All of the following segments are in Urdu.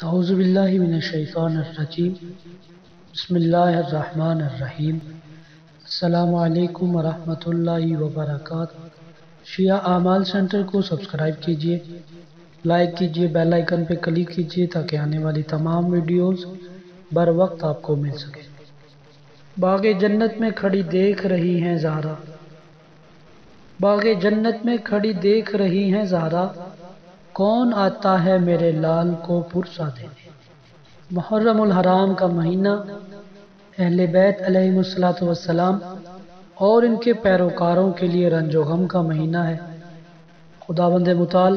اعوذ باللہ من الشیطان الرجیم بسم اللہ الرحمن الرحیم السلام علیکم ورحمۃ اللہ وبرکاتہ۔ شیعہ اعمال سینٹر کو سبسکرائب کیجیے، لائک کیجیے، بیل آئیکن پہ کلک کیجیے تاکہ آنے والی تمام ویڈیوز بر وقت آپ کو مل سکے۔ باغ جنت میں کھڑی دیکھ رہی ہیں زہرا، باغ جنت میں کھڑی دیکھ رہی ہیں زہرا، کون آتا ہے میرے لال کو پرسا دینے۔ محرم الحرام کا مہینہ اہل بیت علیہ الصلوۃ والسلام اور ان کے پیروکاروں کے لیے رنج و غم کا مہینہ ہے۔ خداوند متعال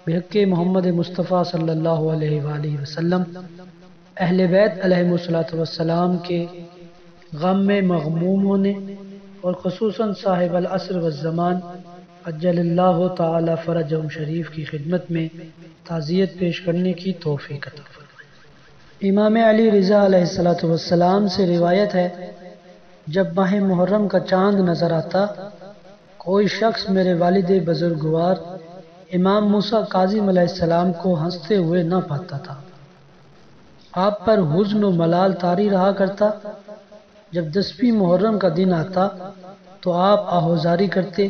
بحق محمد مصطفیٰ صلی اللہ علیہ وآلہ وسلم اہل بیت علیہ الصلوۃ والسلام کے غم میں مغموم ہونے اور خصوصاً صاحب العصر والزمان عجل اللہ تعالی فرجہم شریف کی خدمت میں تعزیت پیش کرنے کی توفیق عطا فرمائے۔ امام علی رضا علیہ السلام سے روایت ہے، جب ماہ محرم کا چاند نظر آتا، کوئی شخص میرے والد بزرگوار امام موسیٰ کاظم علیہ السلام کو ہنستے ہوئے نہ پاتا تھا۔ آپ پر حزن و ملال طاری رہا کرتا۔ جب 10ویں محرم کا دن آتا تو آپ آہوازاری کرتے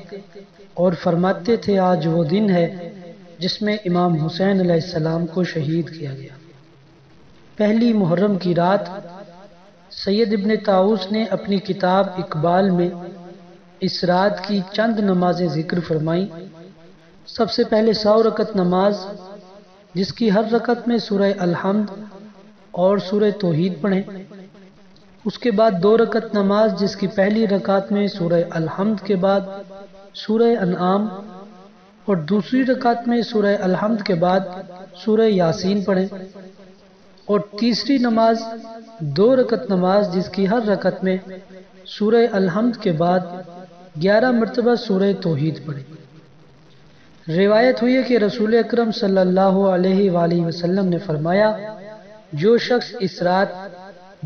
اور فرماتے تھے، آج وہ دن ہے جس میں امام حسین علیہ السلام کو شہید کیا گیا۔ پہلی محرم کی رات سید ابن طاؤس نے اپنی کتاب اقبال میں اس رات کی چند نمازیں ذکر فرمائیں۔ سب سے پہلے 100 رکعت نماز، جس کی ہر رکعت میں سورہ الحمد اور سورہ توحید پڑھیں۔ اس کے بعد 2 رکعت نماز، جس کی پہلی رکعت میں سورہ الحمد کے بعد سورہ انعام اور دوسری رکعت میں سورہ الحمد کے بعد سورہ یاسین پڑھیں، اور تیسری نماز 2 رکعت نماز، جس کی ہر رکعت میں سورہ الحمد کے بعد 11 مرتبہ سورہ توحید پڑھیں۔ روایت ہوئی ہے کہ رسول اکرم صلی اللہ علیہ وآلہ وسلم نے فرمایا، جو شخص اس رات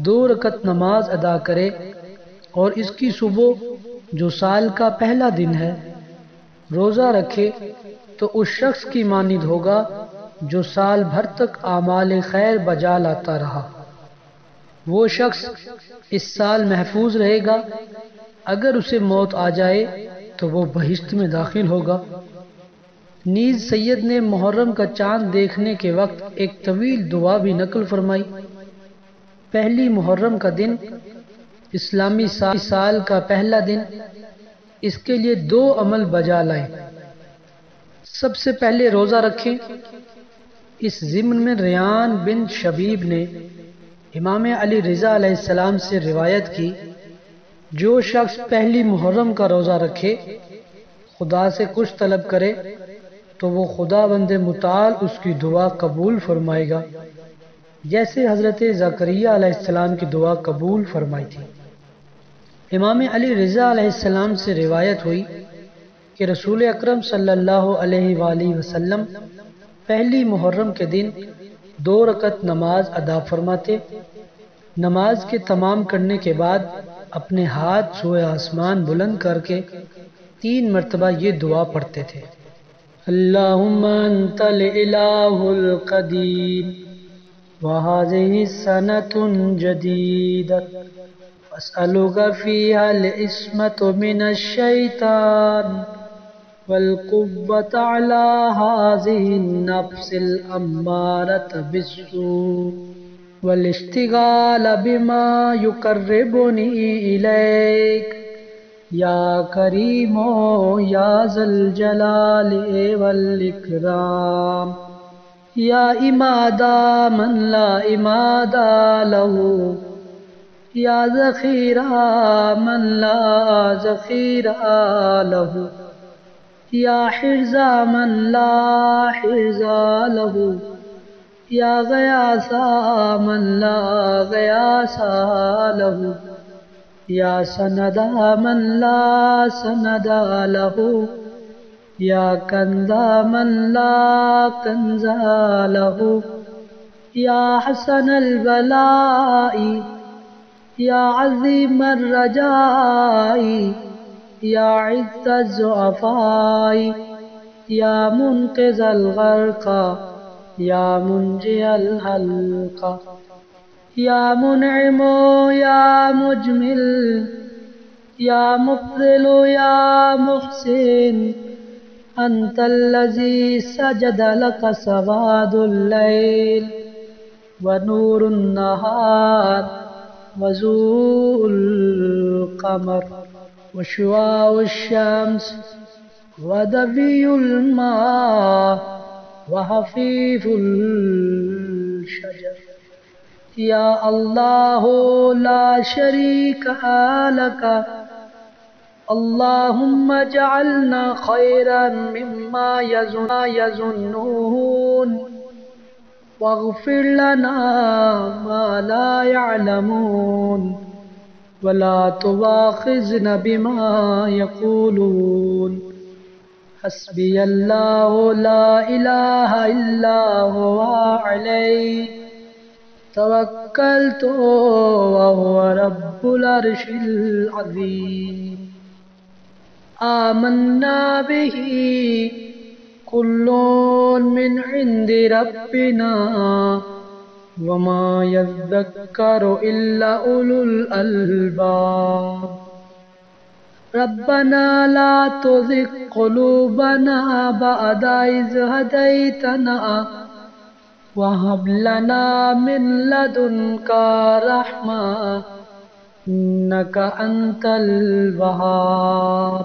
2 رکعت نماز ادا کرے اور اس کی صبح جو سال کا پہلا دن ہے روزہ رکھے تو اس شخص کی مانند ہوگا جو سال بھر تک اعمال خیر بجا لاتا رہا۔ وہ شخص اس سال محفوظ رہے گا، اگر اسے موت آ جائے تو وہ بہشت میں داخل ہوگا۔ نیز سید نے محرم کا چاند دیکھنے کے وقت ایک طویل دعا بھی نقل فرمائی۔ پہلی محرم کا دن اسلامی سال کا پہلا دن، اس کے لیے 2 عمل بجا لائیں۔ سب سے پہلے روزہ رکھیں۔ اس ضمن میں ریان بن شبیب نے امام علی رضا علیہ السلام سے روایت کی، جو شخص پہلی محرم کا روزہ رکھے، خدا سے کچھ طلب کرے تو وہ خداوند متعال اس کی دعا قبول فرمائے گا، جیسے حضرت زکریا علیہ السلام کی دعا قبول فرمائی تھی۔ امام علی رضا علیہ السلام سے روایت ہوئی کہ رسول اکرم صلی اللہ علیہ وآلہ وسلم پہلی محرم کے دن 2 رکعت نماز ادا فرماتے۔ نماز کے تمام کرنے کے بعد اپنے ہاتھ سوئے آسمان بلند کر کے 3 مرتبہ یہ دعا پڑھتے تھے، اللہم انت الالہ القدیم وهذه سنة جديدة واسألك فيها العصمة من الشيطان والقوة على هذه النفس الأمارة بالسوء والاشتغال بما يقربني إليك يا كريم يا ذا الجلال والإكرام یا عماد من لا عماد له یا ذخیرہ من لا ذخیرہ له یا حرز من لا حرز له یا غیاث من لا غیاث له یا سند من لا سند له یا کنز من لا کنز له یا حسن البلاء یا عظیم الرجاء یا عز الضعفاء یا منقذ الغرق یا منجی الحلقہ یا منعم یا مجمل یا مفضل یا محسن انت الذی سجد لک سواد اللیل ونور النہار وضوء القمر وشعاع الشمس ودفی الماء وحفیظ الشجر یا اللہ لا شریک لک اللہم اجعلنا خیرا مما یظنون واغفر لنا ما لا يعلمون ولا تواخذنا بما يقولون حسبي الله لا إله إلا هو عليه توكلت وهو رب العرش العظيم آمنا به كل من عند ربنا وما يذكر إلا أولو الألباب ربنا لا تزغ قلوبنا بعد إذ هديتنا وهب لنا من لدنك رحمة إنك أنت الوهاب۔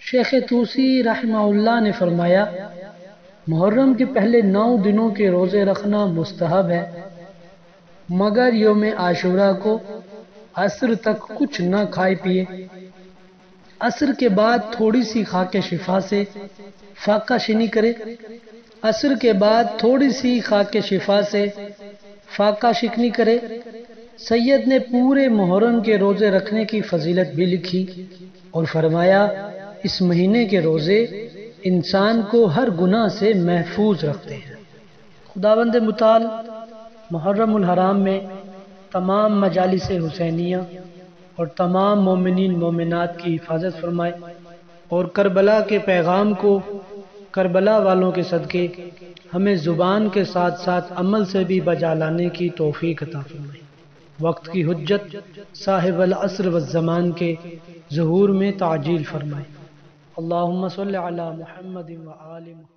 شیخ طوسی رحمہ اللہ نے فرمایا محرم کے پہلے 9 دنوں کے روزے رکھنا مستحب ہے، مگر یوم عاشورہ کو عصر تک کچھ نہ کھائے پیے، عصر کے بعد تھوڑی سی خاک شفا سے فاقہ شنی کرے، عصر کے بعد تھوڑی سی خاک شفا سے فاقہ شکنی کرے۔ سید نے پورے محرم کے روزے رکھنے کی فضیلت بھی لکھی اور فرمایا اس مہینے کے روزے انسان کو ہر گناہ سے محفوظ رکھتے ہیں۔ خداوند متعال محرم الحرام میں تمام مجالس حسینیہ اور تمام مومنین مومنات کی حفاظت فرمائے اور کربلا کے پیغام کو کربلا والوں کے صدقے ہمیں زبان کے ساتھ ساتھ عمل سے بھی بجا لانے کی توفیق عطا فرمائے۔ وقت کی حجت صاحب العصر والزمان کے ظہور میں تعجیل فرمائے۔ اللہم صلی علی محمد و آل محمد۔